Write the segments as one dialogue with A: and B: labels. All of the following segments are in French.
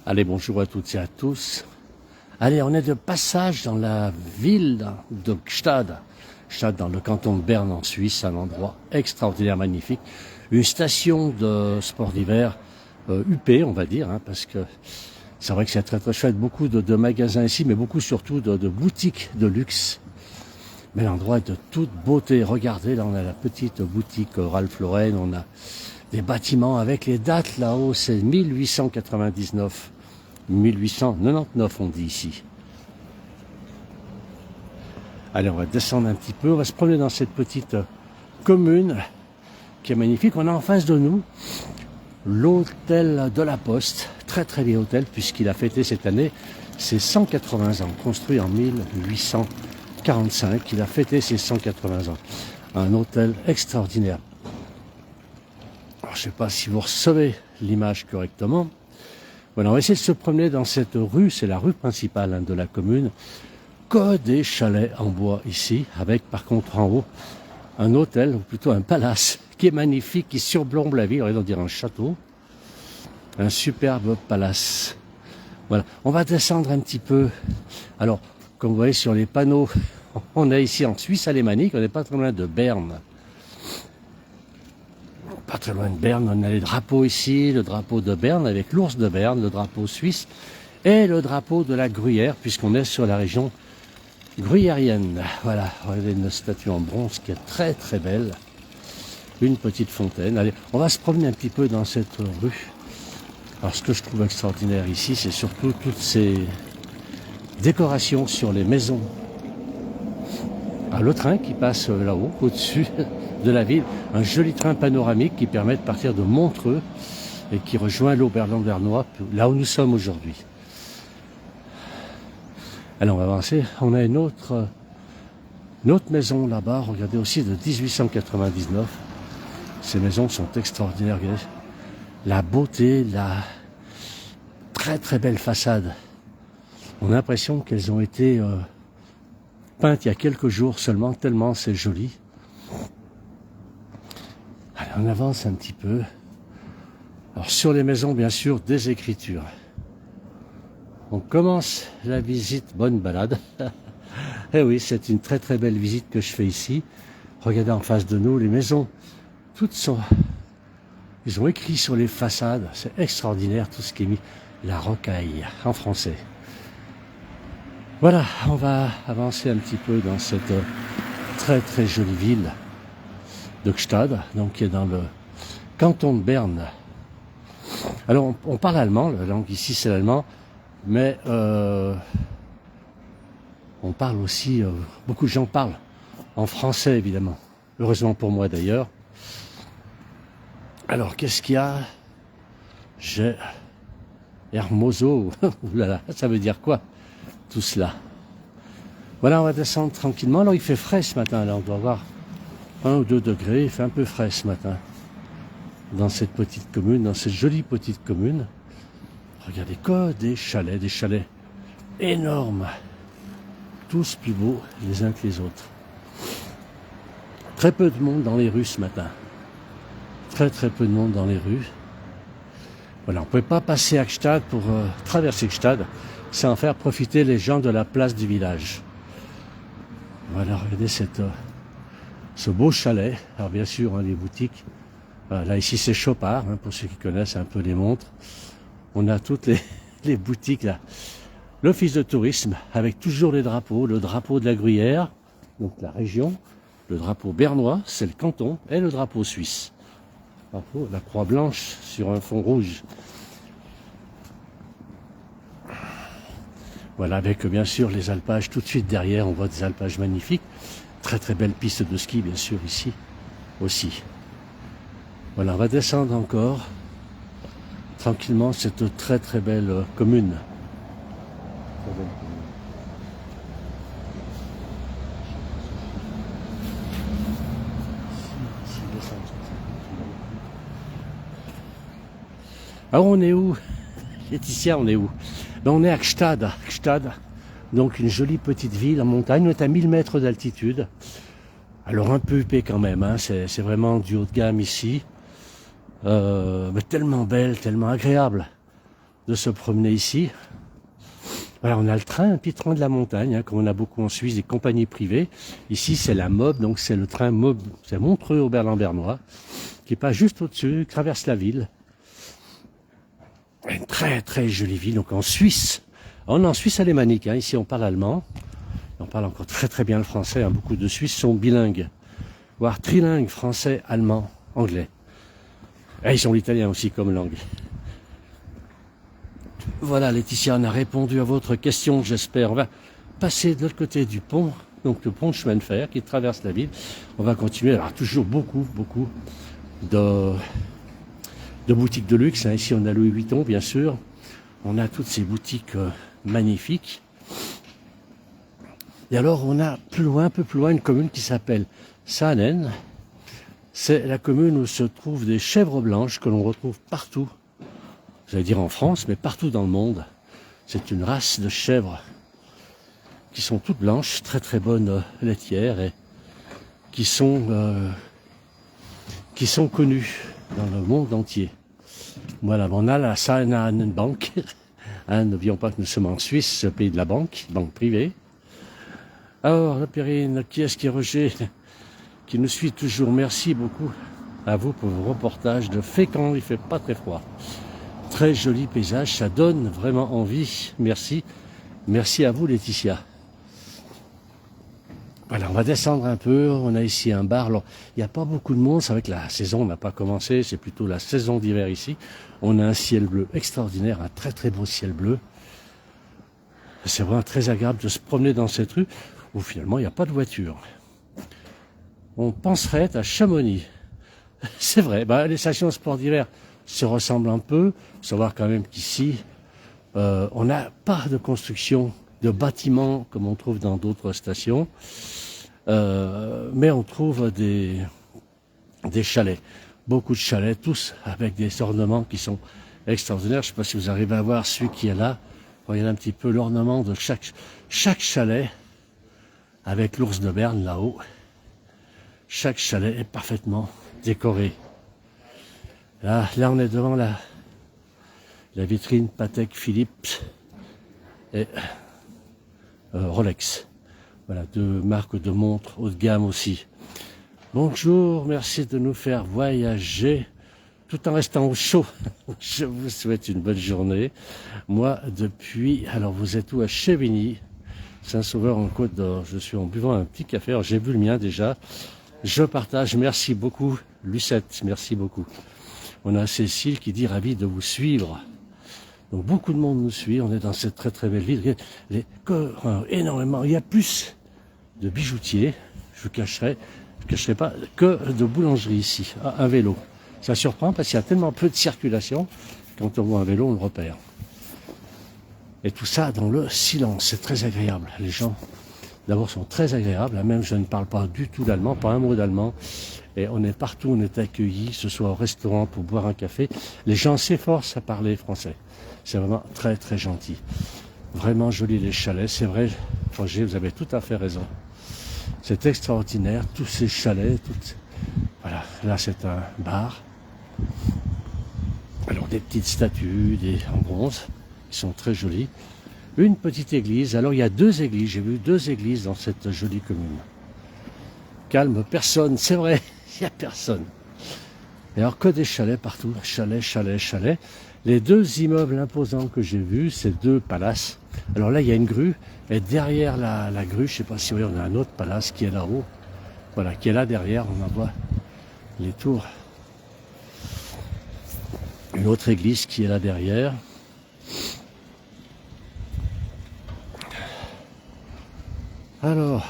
A: Allez, bonjour à toutes et à tous. Allez, on est de passage dans la ville de Gstaad. Gstaad dans le canton de Berne en Suisse, un endroit extraordinaire, magnifique. Une station de sport d'hiver huppée, on va dire, parce que c'est vrai que c'est très très chouette. Beaucoup de magasins ici, mais beaucoup surtout de boutiques de luxe. Mais l'endroit est de toute beauté. Regardez, là on a la petite boutique Ralph Lauren, on a des bâtiments avec les dates là-haut, c'est 1899. 1899 on dit ici. Allez, on va descendre un petit peu, on va se promener dans cette petite commune qui est magnifique. On a en face de nous l'hôtel de la Poste, très très vieil hôtel puisqu'il a fêté cette année ses 180 ans, construit en 1845, il a fêté ses 180 ans. Un hôtel extraordinaire. Alors, je ne sais pas si vous recevez l'image correctement. Voilà, on va essayer de se promener dans cette rue, c'est la rue principale de la commune, que des chalets en bois ici, avec par contre en haut un hôtel, ou plutôt un palace, qui est magnifique, qui surplombe la ville, on va dire un château, un superbe palace. Voilà, on va descendre un petit peu. Alors, comme vous voyez sur les panneaux, on est ici en Suisse alémanique, on n'est pas très loin de Berne. Pas très loin de Berne, on a les drapeaux ici, le drapeau de Berne avec l'ours de Berne, le drapeau suisse et le drapeau de la Gruyère, puisqu'on est sur la région gruyérienne. Voilà, regardez une statue en bronze qui est très très belle. Une petite fontaine. Allez, on va se promener un petit peu dans cette rue. Alors ce que je trouve extraordinaire ici, c'est surtout toutes ces décorations sur les maisons. Alors, le train qui passe là-haut, au-dessus de la ville, un joli train panoramique qui permet de partir de Montreux et qui rejoint l'Oberland-Bernois, là où nous sommes aujourd'hui. Alors on va avancer, on a une autre maison là-bas, regardez aussi de 1899. Ces maisons sont extraordinaires, regardez. La beauté, la très très belle façade. On a l'impression qu'elles ont été peintes il y a quelques jours seulement, tellement c'est joli. Allez, on avance un petit peu. Alors sur les maisons, bien sûr, des écritures. On commence la visite, bonne balade. Eh oui, c'est une très très belle visite que je fais ici. Regardez en face de nous, les maisons, toutes sont... Ils ont écrit sur les façades, c'est extraordinaire tout ce qui est mis. La rocaille, en français. Voilà, on va avancer un petit peu dans cette très très jolie ville de Gstaad, donc qui est dans le canton de Berne. Alors on parle allemand, la langue ici c'est l'allemand, mais on parle aussi, beaucoup de gens parlent en français évidemment, heureusement pour moi d'ailleurs. Alors qu'est-ce qu'il y a? J'ai Hermoso, oulala, ça veut dire quoi tout cela? Voilà, on va descendre tranquillement. Alors il fait frais ce matin, là on doit avoir 1 ou 2 degrés, il fait un peu frais ce matin. Dans cette petite commune, dans cette jolie petite commune. Regardez, que des chalets énormes. Tous plus beaux les uns que les autres. Très peu de monde dans les rues ce matin. Très très peu de monde dans les rues. Voilà, on ne pouvait pas passer à Gstaad pour traverser Gstaad sans faire profiter les gens de la place du village. Voilà, regardez ce beau chalet. Alors bien sûr, les boutiques. Là ici c'est Chopard, pour ceux qui connaissent un peu les montres. On a toutes les boutiques là. L'office de tourisme avec toujours les drapeaux. Le drapeau de la Gruyère, donc la région. Le drapeau bernois, c'est le canton. Et le drapeau suisse. La croix blanche sur un fond rouge. Voilà, avec bien sûr les alpages tout de suite derrière, on voit des alpages magnifiques. Très très belle piste de ski bien sûr ici aussi. Voilà, on va descendre encore tranquillement cette très très belle commune. Très belle commune. Alors on est où? Laetitia, on est où? Ben, on est à Gstaad, donc une jolie petite ville en montagne, on est à 1000 mètres d'altitude. Alors un peu huppé quand même, c'est vraiment du haut de gamme ici. Mais tellement belle, tellement agréable. de se promener ici. Voilà, on a le train, un petit train de la montagne, comme on a beaucoup en Suisse, des compagnies privées. Ici, c'est la MOB, donc c'est le train MOB, c'est Montreux-Oberland-Bernois, qui passe juste au-dessus, traverse la ville. Une très très jolie ville, donc en Suisse. On est en Suisse alémanique, ici on parle allemand. On parle encore très très bien le français, beaucoup de Suisses sont bilingues, voire trilingues, français, allemand, anglais. Et ils ont l'italien aussi comme langue. Voilà Laetitia, on a répondu à votre question, j'espère. On va passer de l'autre côté du pont, donc le pont de chemin de fer qui traverse la ville. On va continuer, alors toujours beaucoup de boutiques de luxe. Ici on a Louis Vuitton bien sûr. On a toutes ces boutiques magnifiques. Et alors on a plus loin, un peu plus loin, une commune qui s'appelle Saanen. C'est la commune où se trouvent des chèvres blanches que l'on retrouve partout. J'allais dire en France, mais partout dans le monde. C'est une race de chèvres qui sont toutes blanches, très très bonnes laitières et qui sont connues dans le monde entier. Voilà, on a la Saanen Bank. N'oublions pas que nous sommes en Suisse, ce pays de la banque privée. Alors, la Périne, qui est-ce qui est Roger, qui nous suit toujours. Merci beaucoup à vous pour vos reportages de Fécamp, il ne fait pas très froid. Très joli paysage, ça donne vraiment envie. Merci. Merci à vous Laetitia. Voilà, on va descendre un peu. On a ici un bar. Alors, il n'y a pas beaucoup de monde. C'est vrai que la saison n'a pas commencé. C'est plutôt la saison d'hiver ici. On a un ciel bleu extraordinaire, un très très beau ciel bleu. C'est vraiment très agréable de se promener dans cette rue où finalement il n'y a pas de voiture. On penserait être à Chamonix. C'est vrai, les stations de sport d'hiver se ressemblent un peu. Il faut savoir quand même qu'ici, on n'a pas de construction de bâtiments comme on trouve dans d'autres stations, mais on trouve des chalets. Beaucoup de chalets, tous avec des ornements qui sont extraordinaires. Je ne sais pas si vous arrivez à voir celui qui est là. Regardez un petit peu l'ornement de chaque chalet, avec l'ours de Berne là-haut. Chaque chalet est parfaitement décoré. Là on est devant la vitrine Patek Philippe et Rolex. Voilà, deux marques de montres haut de gamme aussi. Bonjour, merci de nous faire voyager tout en restant au chaud. Je vous souhaite une bonne journée. Moi, alors vous êtes où? À Chevigny, Saint-Sauveur en Côte d'Or. Je suis en buvant un petit café. Alors j'ai bu le mien déjà. Je partage. Merci beaucoup, Lucette. Merci beaucoup. On a Cécile qui dit ravi de vous suivre. Donc beaucoup de monde nous suit. On est dans cette très très belle ville. Énormément. Il y a plus de bijoutiers. Je ne cacherai pas que de boulangerie ici. Un vélo. Ça surprend parce qu'il y a tellement peu de circulation. Quand on voit un vélo, on le repère. Et tout ça dans le silence. C'est très agréable. Les gens, d'abord, sont très agréables. Même je ne parle pas du tout d'allemand, pas un mot d'allemand. Et on est partout, on est accueillis, que ce soit au restaurant pour boire un café. Les gens s'efforcent à parler français. C'est vraiment très très gentil. Vraiment joli les chalets. C'est vrai, Roger, vous avez tout à fait raison. C'est extraordinaire, tous ces chalets. Voilà, là c'est un bar. Alors des petites statues en bronze qui sont très jolies. Une petite église. Alors il y a deux églises. J'ai vu deux églises dans cette jolie commune. Calme, personne. C'est vrai, il n'y a personne. Et alors que des chalets partout. Chalets. Les deux immeubles imposants que j'ai vus, c'est deux palaces. Alors là, il y a une grue. Et derrière la grue, je ne sais pas si vous voyez, on a un autre palace qui est là-haut. Voilà, qui est là derrière. On en voit les tours. Une autre église qui est là derrière. Alors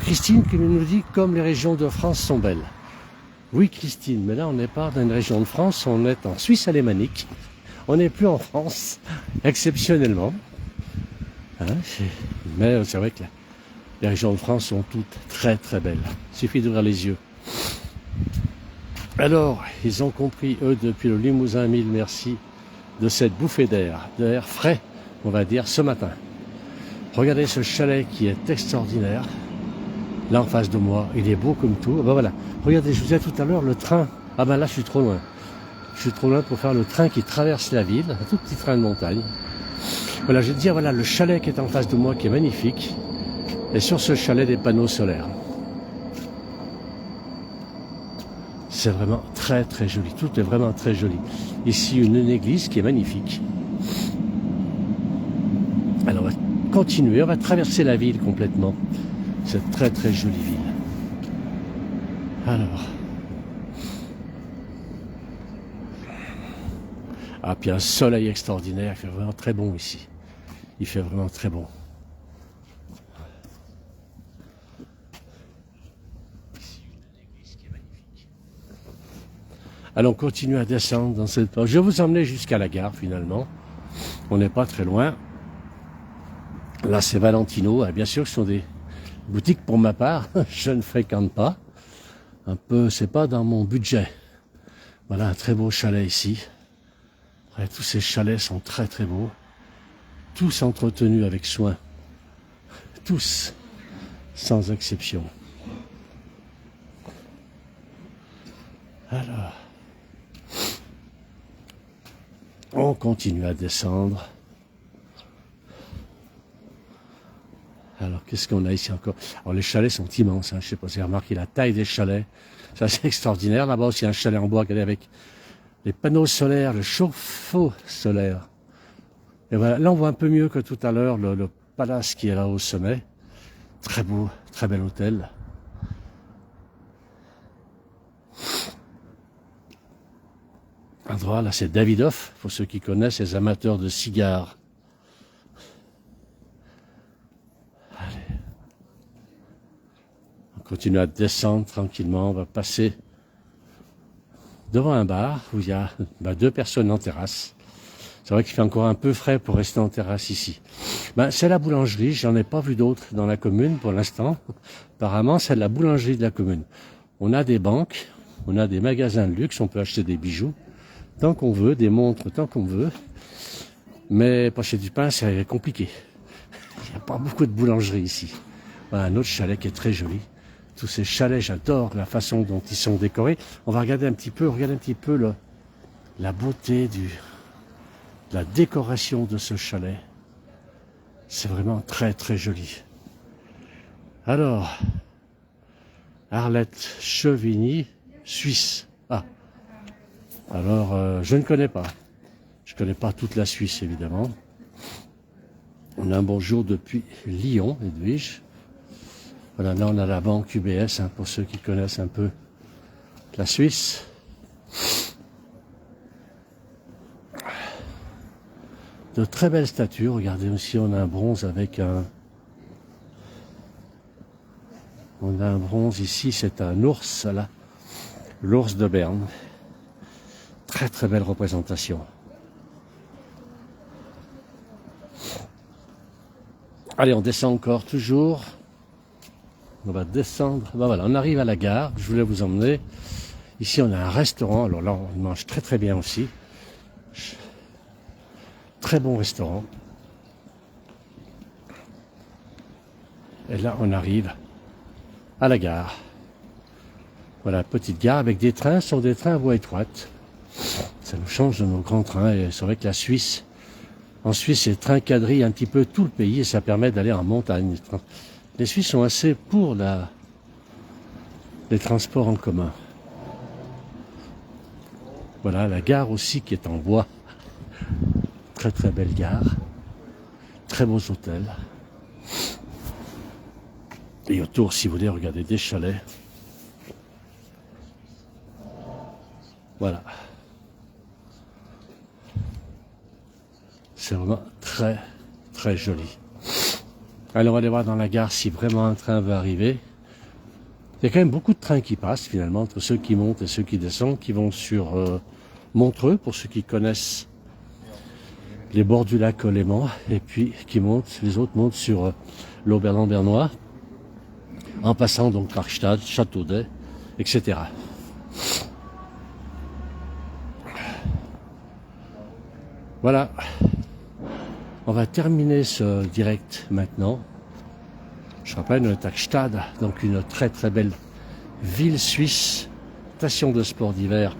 A: Christine qui nous dit comme les régions de France sont belles. Oui Christine, mais là on n'est pas dans une région de France, on est en Suisse alémanique. On n'est plus en France, exceptionnellement. Mais c'est vrai que les régions de France sont toutes très très belles. Il suffit d'ouvrir les yeux. Alors, ils ont compris, eux, depuis le Limousin 1000, merci, de cette bouffée d'air frais, on va dire, ce matin. Regardez ce chalet qui est extraordinaire. Là, en face de moi, il est beau comme tout. Voilà. Regardez, je vous disais tout à l'heure, le train. Là, je suis trop loin. Je suis trop loin pour faire le train qui traverse la ville, un tout petit train de montagne. Voilà, je vais te dire, voilà le chalet qui est en face de moi, qui est magnifique. Et sur ce chalet, des panneaux solaires. C'est vraiment très très joli, tout est vraiment très joli. Ici, une église qui est magnifique. Alors, on va continuer, on va traverser la ville complètement. Cette très très jolie ville. Alors. Ah, puis un soleil extraordinaire, il fait vraiment très bon ici. Il fait vraiment très bon. Ici, une église qui est magnifique. Allons continuer à descendre dans cette porte. Je vais vous emmener jusqu'à la gare finalement. On n'est pas très loin. Là, c'est Valentino. Ah, bien sûr, ce sont des boutiques pour ma part. Je ne fréquente pas. Un peu, c'est pas dans mon budget. Voilà un très beau chalet ici. Et tous ces chalets sont très très beaux. Tous entretenus avec soin. Tous, sans exception. Alors, on continue à descendre. Alors, qu'est-ce qu'on a ici encore? Alors, les chalets sont immenses. Hein. Je ne sais pas si vous avez remarqué la taille des chalets. C'est assez extraordinaire. Là-bas aussi, un chalet en bois, regardez, avec les panneaux solaires, le chauffe-eau solaire. Et voilà, là, on voit un peu mieux que tout à l'heure le palace qui est là au sommet. Très beau, très bel hôtel. À droite, là, c'est Davidoff, pour ceux qui connaissent, les amateurs de cigares. Allez. On continue à descendre tranquillement. On va passer devant un bar où il y a deux personnes en terrasse. C'est vrai qu'il fait encore un peu frais pour rester en terrasse ici. C'est la boulangerie. J'en ai pas vu d'autres dans la commune pour l'instant. Apparemment, c'est la boulangerie de la commune. On a des banques, on a des magasins de luxe, on peut acheter des bijoux tant qu'on veut, des montres tant qu'on veut. Mais pour acheter du pain, c'est compliqué. Il n'y a pas beaucoup de boulangerie ici. Voilà un autre chalet qui est très joli. Tous ces chalets, j'adore la façon dont ils sont décorés. On va regarder un petit peu, la beauté de la décoration de ce chalet. C'est vraiment très très joli. Alors, Arlette Chevigny, Suisse. Ah, alors je ne connais pas. Je ne connais pas toute la Suisse évidemment. On a un bonjour depuis Lyon, Edwige. Voilà, là on a la banque UBS, hein, pour ceux qui connaissent un peu la Suisse. De très belles statues. Regardez aussi, on a un bronze avec un... On a un bronze ici, c'est un ours, là. L'ours de Berne. Très très belle représentation. Allez, on descend encore, toujours. On va descendre. Voilà, on arrive à la gare. Je voulais vous emmener. Ici, on a un restaurant. Alors là, on mange très très bien aussi. Très bon restaurant. Et là, on arrive à la gare. Voilà, petite gare avec des trains. Ce sont des trains à voie étroite. Ça nous change de nos grands trains. Et c'est vrai que la Suisse, en Suisse, les trains quadrillent un petit peu tout le pays et ça permet d'aller en montagne. Les Suisses sont assez pour les transports en commun. Voilà, la gare aussi qui est en bois. Très très belle gare. Très beaux hôtels. Et autour, si vous voulez, regardez des chalets. Voilà. C'est vraiment très très joli. Alors on va aller voir dans la gare si vraiment un train va arriver. Il y a quand même beaucoup de trains qui passent finalement, entre ceux qui montent et ceux qui descendent, qui vont sur Montreux, pour ceux qui connaissent les bords du lac Léman, et puis qui montent, les autres montent sur l'Oberland-Bernois, en passant donc par Stade, Châteaudet, etc. Voilà. On va terminer ce direct maintenant. Je rappelle, on est à Gstaad, donc une très très belle ville suisse, station de sport d'hiver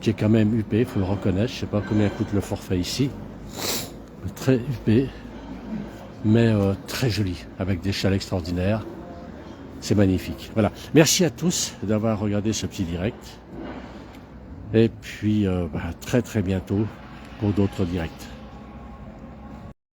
A: qui est quand même huppé, il faut le reconnaître. Je sais pas combien coûte le forfait ici. Très huppé, mais très joli, avec des chalets extraordinaires. C'est magnifique. Voilà. Merci à tous d'avoir regardé ce petit direct. Et puis, très très bientôt pour d'autres directs.